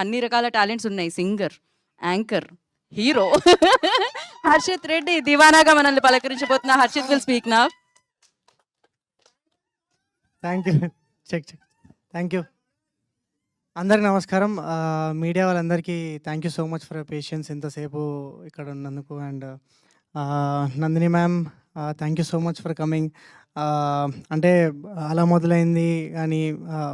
అన్ని రకాల టాలెంట్స్ ఉన్నాయి. Singer, anchor, hero. Harshit Reddy దివానాగా మనల్ని పలకరించబోతున్న Harshit will speak now. Thank you. Check check. Thank you. అందరికి నమస్కారం. మీడియా వాళ్ళందరికీ thank you so much for patience ఇంతసేపు ఇక్కడ ఉన్నందుకు. And Nandini ma'am, thank you so much for coming. అంటే అలా మొదలైంది కానీ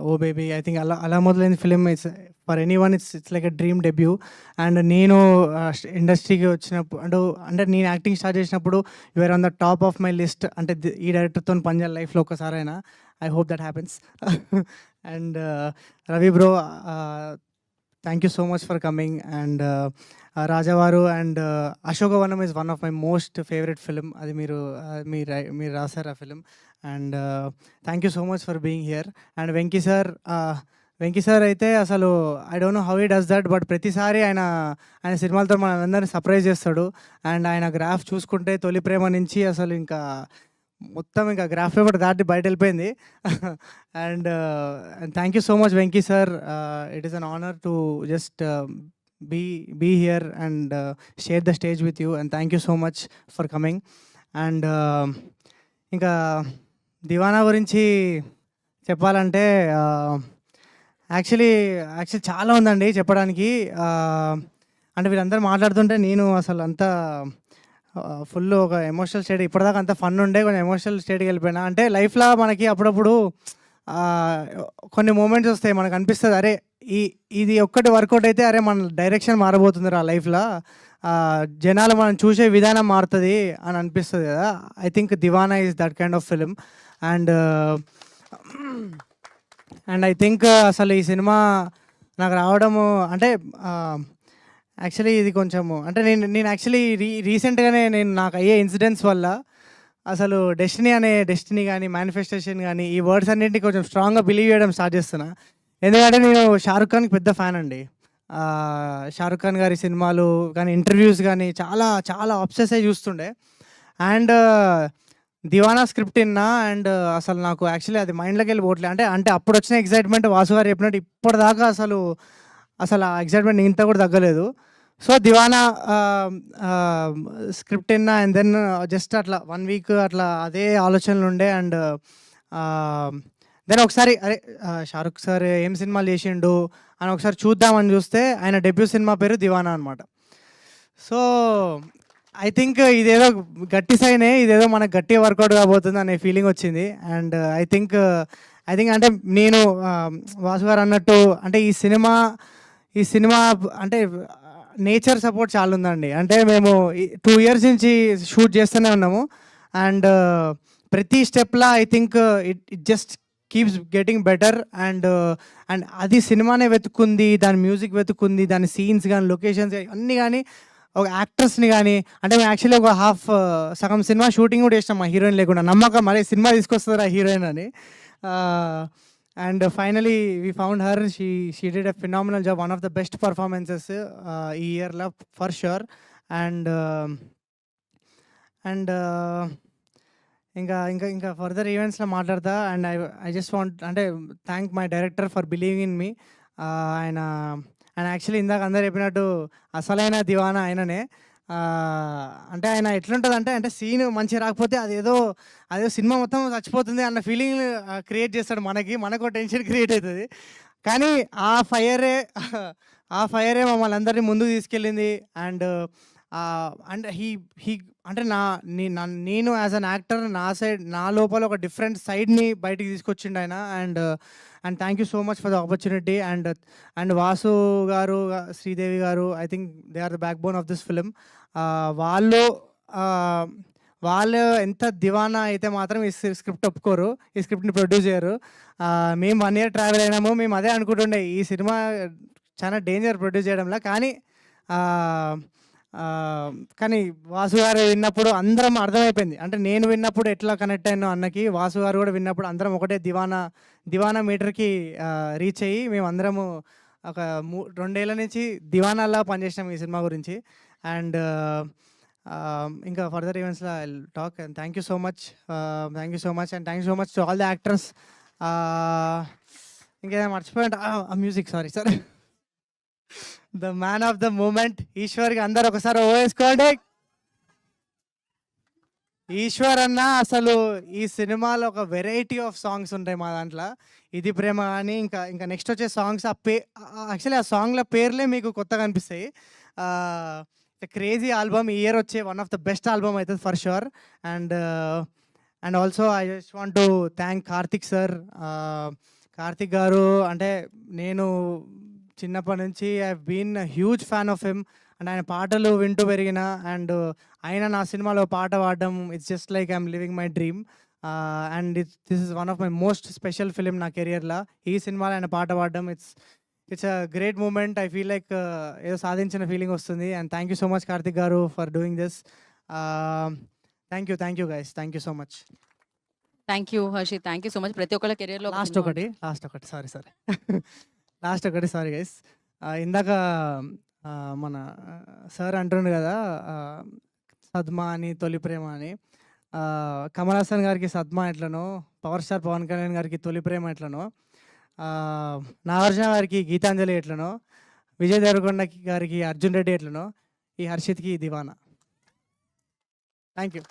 ఓ బేబీ ఐ థింక్ అలా మొదలైంది film. It's for any one it's like a dream debut. And నేను ఇండస్ట్రీకి వచ్చినప్పుడు అంటే నేను యాక్టింగ్ స్టార్ట్ చేసినప్పుడు you're on the top of my list. అంటే ఈ డైరెక్టర్తో పనిచేయాలి లైఫ్లో ఒక్కసారైనా. I hope that happens. And Ravi bro, thank you so much for coming. And Rajavaru and Ashokavanam is one of my most favourite film. అది మీరు రాశారు ఆ film. And thank you so much for being here. And Venky sir అయితే అసలు I don't know how he does that, but ప్రతిసారి ఆయన సినిమాలతో మనందరినీ సర్ప్రైజ్ చేస్తాడు. అండ్ ఆయన గ్రాఫ్ చూసుకుంటే తొలి ప్రేమ నుంచి అసలు ఇంకా మొత్తం ఇంకా గ్రాఫ్ పేపర్ దాటి బయట వెళ్ళిపోయింది. And thank you so much Venky sir. It is an honour to just be here and share the stage with you, and thank you so much for coming. And ఇంకా దివానా గురించి చెప్పాలంటే యాక్చువల్లీ చాలా ఉందండి చెప్పడానికి. అంటే వీళ్ళందరూ మాట్లాడుతుంటే నేను అసలు అంతా ఫుల్ ఒక ఎమోషనల్ స్టేట్, ఇప్పటిదాకా అంత ఫన్ ఉండే కొంచెం ఎమోషనల్ స్టేట్కి వెళ్ళిపోయినా. అంటే లైఫ్లో మనకి అప్పుడప్పుడు కొన్ని మూమెంట్స్ వస్తాయి, మనకు అనిపిస్తుంది అరే ఇది ఒక్కటి వర్కౌట్ అయితే అరే మన డైరెక్షన్ మారబోతుంది రా లైఫ్లో, జనాలు మనం చూసే విధానం మారుతుంది అని అనిపిస్తుంది కదా. I think Diwana is that kind of film. And I think అసలు ఈ సినిమా నాకు రావడము అంటే యాక్చువల్లీ ఇది కొంచెము అంటే నేను యాక్చువల్లీ రీసెంట్గానే నాకు అయ్యే ఇన్సిడెంట్స్ వల్ల అసలు డెస్టినీ కానీ మేనిఫెస్టేషన్ కానీ ఈ వర్డ్స్ అన్నింటినీ కొంచెం స్ట్రాంగ్గా బిలీవ్ చేయడం స్టార్ట్ చేస్తున్నా. ఎందుకంటే నేను షారుఖ్ ఖాన్కి పెద్ద ఫ్యాన్ అండి. షారుఖ్ ఖాన్ గారి సినిమాలు కానీ ఇంటర్వ్యూస్ కానీ చాలా చాలా అబ్సెస్ అయ్యి చూస్తుండే. అండ్ దివానా స్క్రిప్ట్ విన్నా అండ్ అసలు నాకు యాక్చువల్లీ అది మైండ్లోకి వెళ్ళి పోవట్లేదు. అంటే అప్పుడు వచ్చిన ఎగ్జైట్మెంట్ వాసు గారు చెప్పినట్టు ఇప్పటిదాకా అసలు ఆ ఎగ్జైట్మెంట్ ఇంత కూడా తగ్గలేదు. సో దివానా స్క్రిప్ట్ విన్నా అండ్ దెన్ జస్ట్ అట్లా 1 వీక్ అట్లా అదే ఆలోచనలు ఉండే. అండ్ దెన్ ఒకసారి అరే షారుఖ్ సార్ ఏం సినిమాలు చేసిండు అని ఒకసారి చూద్దామని చూస్తే ఆయన డెబ్యూ సినిమా పేరు దివానా అనమాట. సో ఐ థింక్ ఇదేదో గట్టి సైనే, ఇదేదో మనకు గట్టి వర్కౌట్ కాబోతుంది అనే ఫీలింగ్ వచ్చింది. అండ్ ఐ థింక్ అంటే నేను వాసు గారు అన్నట్టు అంటే ఈ సినిమా అంటే నేచర్ సపోర్ట్ చాలా ఉందండి. అంటే మేము 2 years నుంచి షూట్ చేస్తూనే ఉన్నాము. అండ్ ప్రతి స్టెప్లా I think it just keeps getting better. And అది సినిమానే వెతుక్కుంది, దాని మ్యూజిక్ వెతుక్కుంది, దాని సీన్స్ కానీ లొకేషన్స్ అన్నీ కానీ ఒక యాక్టర్స్ని కానీ అంటే మేము యాక్చువల్లీ ఒక సగం సినిమా షూటింగ్ కూడా చేసినాం మా హీరోయిన్ లేకుండా. నమ్మకం మళ్ళీ సినిమా తీసుకొస్తారా హీరోయిన్ అని. And finally we found her. She did a phenomenal job, one of the best performances ఈ ఇయర్లో ఫర్ ష్యూర్. అండ్ ఇంకా ఫర్దర్ ఈవెంట్స్లో మాట్లాడతా. అండ్ ఐ జస్ట్ వాంట్ అంటే thank my director for believing in me. ఆయన actually ఇందాక అందరు చెప్పినట్టు అసలైన దివానా ఆయననే. అంటే ఆయన ఎట్లుంటుంది అంటే సీన్ మంచిగా రాకపోతే అదేదో సినిమా మొత్తం చచ్చిపోతుంది అన్న ఫీలింగ్ క్రియేట్ చేస్తాడు మనకు టెన్షన్ క్రియేట్ అవుతుంది. కానీ ఆ ఫైరే మమ్మల్ని అందరినీ ముందుకు తీసుకెళ్ళింది. అండ్ హీ అంటే నేను యాజ్ అన్ యాక్టర్ నా లోపల ఒక డిఫరెంట్ సైడ్ని బయటికి తీసుకొచ్చిండు ఆయన. And thank you so much for the opportunity. And Vasu garu, Sridevi garu, I think they are the backbone of this film. వాళ్ళు ఎంత దివానా అయితే మాత్రం ఈ స్క్రిప్ట్ ఒప్పుకోరు, ఈ స్క్రిప్ట్ని ప్రొడ్యూస్ చేయరు. మేము 1 year ట్రావెల్ అయినాము, మేము అదే అనుకుంటుండే ఈ సినిమా చాలా డేంజర్ ప్రొడ్యూస్ చేయడంలో. కానీ వాసు గారు విన్నప్పుడు అందరం అర్థమైపోయింది. అంటే నేను విన్నప్పుడు ఎట్లా కనెక్ట్ అయినా అన్నకి, వాసు గారు కూడా విన్నప్పుడు అందరం ఒకటే దివానా మీటర్కి రీచ్ అయ్యి మేము అందరము ఒక 2 ఏళ్ళ నుంచి దివానాలా పనిచేసినాం ఈ సినిమా గురించి. అండ్ ఇంకా ఫర్దర్ ఈవెంట్స్లో I talk. And thank you so much and thank you so much to all the actors. ఇంకేమైనా మర్చిపోయింట music, sorry sir. The man of the moment ఈశ్వర్కి అందరు ఒకసారి ఓ వేసుకోండి. ఈశ్వర్ అన్న అసలు ఈ సినిమాలో ఒక వెరైటీ ఆఫ్ సాంగ్స్ ఉంటాయి మా దాంట్లో. ఇది ప్రేమ కానీ ఇంకా ఇంకా నెక్స్ట్ వచ్చే సాంగ్స్ యాక్చువల్లీ ఆ సాంగ్ల పేర్లే మీకు కొత్తగా అనిపిస్తాయి. క్రేజీ ఆల్బమ్ ఈ ఇయర్ వచ్చే one of the best album అవుతుంది for sure. And and also I just want to thank Karthik sir. Karthik గారు అంటే నేను చిన్నప్పటి నుంచి I been huge fan of him. And ఆయన పాటలు వింటూ పెరిగిన. అండ్ ఆయన నా సినిమాలో పాట పాడడం it's just like I'm living my dream. And this is one of my most special film నా కెరియర్లో. ఈ సినిమాలో ఆయన పాట పాడడం it's a great moment. I feel like ఏదో సాధించిన ఫీలింగ్ వస్తుంది. And thank you so much Karthik గారు for doing this. Thank you guys, thank you so much. Thank you Harshit, thank you so much. ప్రతి ఒక్కళ్ళ కెరియర్లో లాస్ట్ ఒకటి సారీ గైస్. ఇందాక మన సార్ అంటుండు కదా సద్మా అని తొలి ప్రేమ అని. కమల్ హాసన్ గారికి సద్మా ఎట్లనో, పవర్ స్టార్ పవన్ కళ్యాణ్ గారికి తొలి ప్రేమ ఎట్లనో, నాగార్జున గారికి గీతాంజలి ఎట్లనో, విజయ్ దేవరకొండ గారికి అర్జున్ రెడ్డి ఎట్లనో, ఈ హర్షిత్కి దివానా. Thank you.